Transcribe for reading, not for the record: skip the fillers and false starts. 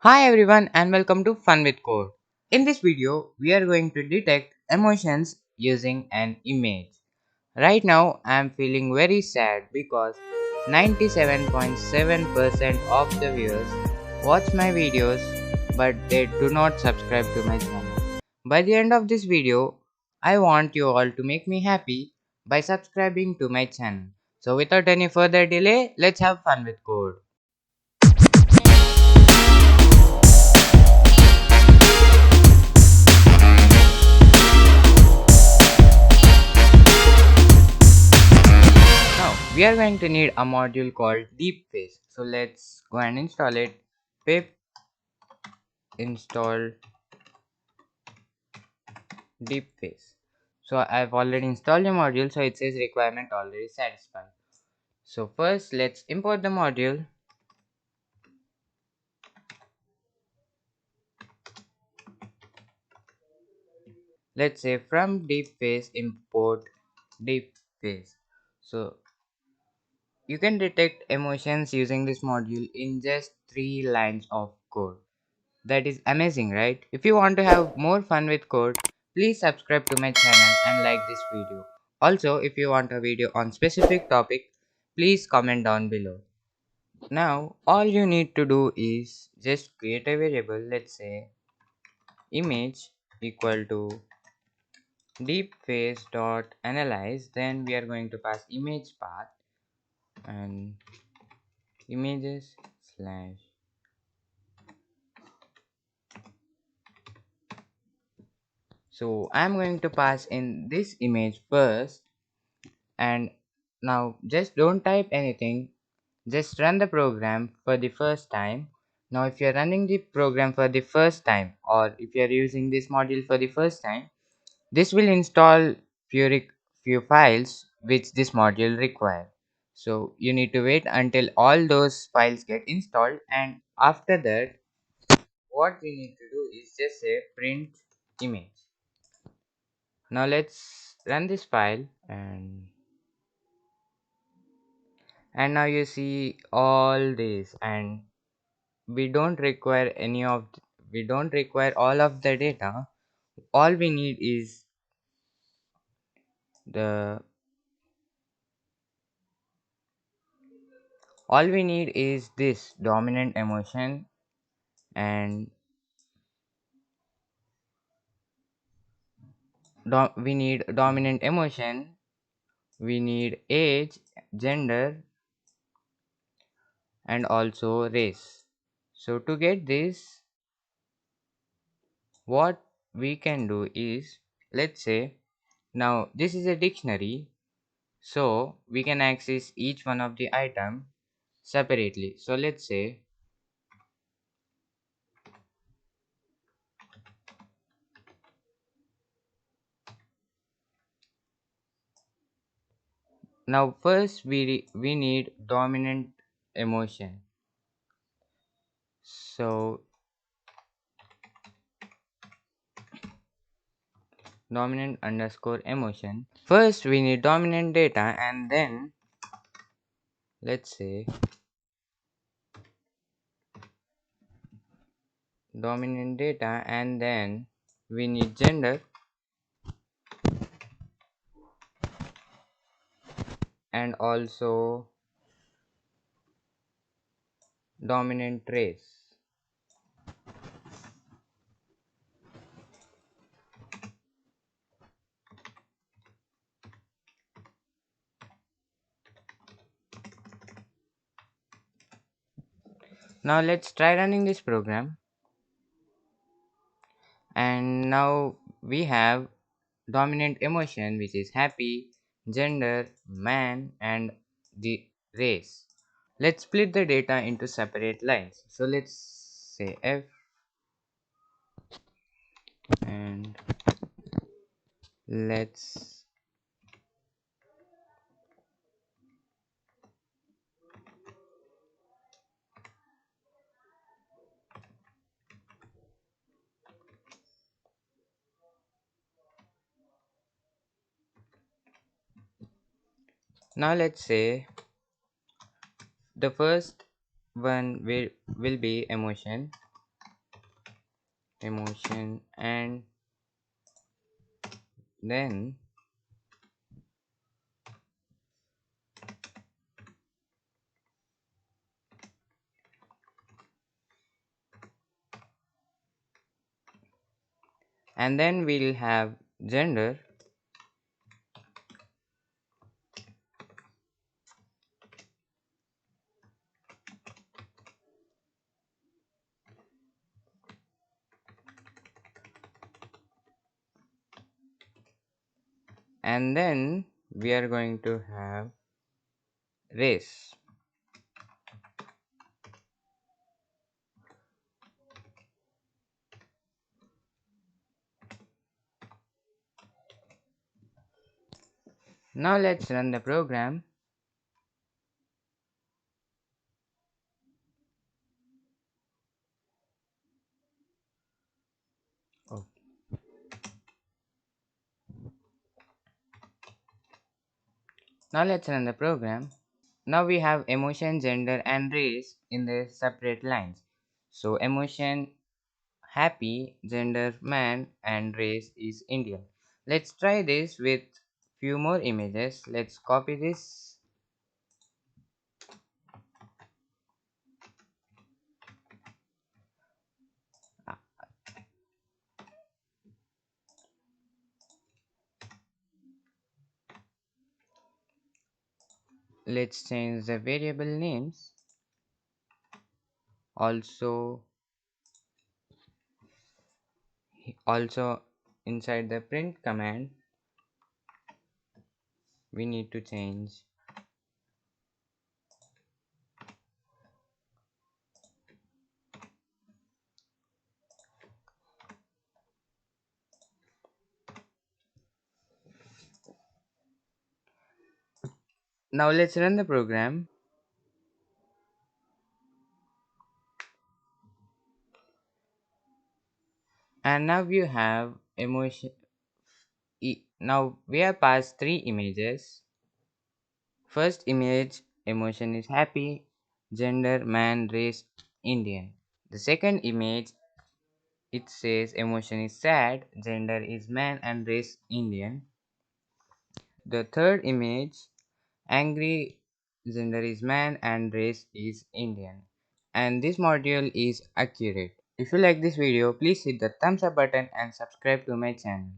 Hi everyone and welcome to Fun with Code. In this video, we are going to detect emotions using an image. Right now, I am feeling very sad because 97.7% of the viewers watch my videos but they do not subscribe to my channel. By the end of this video, I want you all to make me happy by subscribing to my channel. So without any further delay, let's have fun with code. Now we are going to need a module called DeepFace. So let's go and install it. Pip install DeepFace. So I've already installed the module, so it says requirement already satisfied. So first let's import the module. Let's say from DeepFace import DeepFace. So you can detect emotions using this module in just 3 lines of code. That is amazing, right? If you want to have more fun with code, please subscribe to my channel and like this video. Also, if you want a video on specific topic, please comment down below. Now, all you need to do is just create a variable, let's say image equal to deepface.analyze. Then we are going to pass image path and images slash. So I'm going to pass in this image first, and now just don't type anything, just run the program for the first time. Now if you're running the program for the first time, or if you're using this module for the first time, this will install few files which this module require. So you need to wait until all those files get installed, and after that what we need to do is just say print image. Now let's run this file, and now you see all this, and we don't require we don't require all of the data. All we need is the all we need is this dominant emotion, and we need dominant emotion, we need age, gender, and also race. So to get this, what we can do is, let's say now this is a dictionary, so we can access each one of the item separately. So let's say now first we need dominant emotion. So dominant underscore emotion. First we need dominant data, and then let's say dominant data, and then we need gender and also dominant race. Now let's try running this program, and now we have dominant emotion which is happy, gender, man, and the race. Let's split the data into separate lines. So let's say F, and let's now let's say the first one will be emotion, emotion, then then we'll have gender, and then we are going to have race. Now let's run the program. Oh. Now let's run the program. Now we have emotion, gender and race in the separate lines. So emotion happy, gender man and race is Indian. Let's try this with few more images. Let's copy this. Uh, Let's change the variable names. Also inside the print command we need to change. Now let's run the program. And now you have emotion. Now we have passed three images. First image, emotion is happy, gender man, race Indian. The second image, it says emotion is sad, gender is man and race Indian. The third image, angry, gender is man and race is Indian. And this module is accurate. If you like this video, please hit the thumbs up button and subscribe to my channel.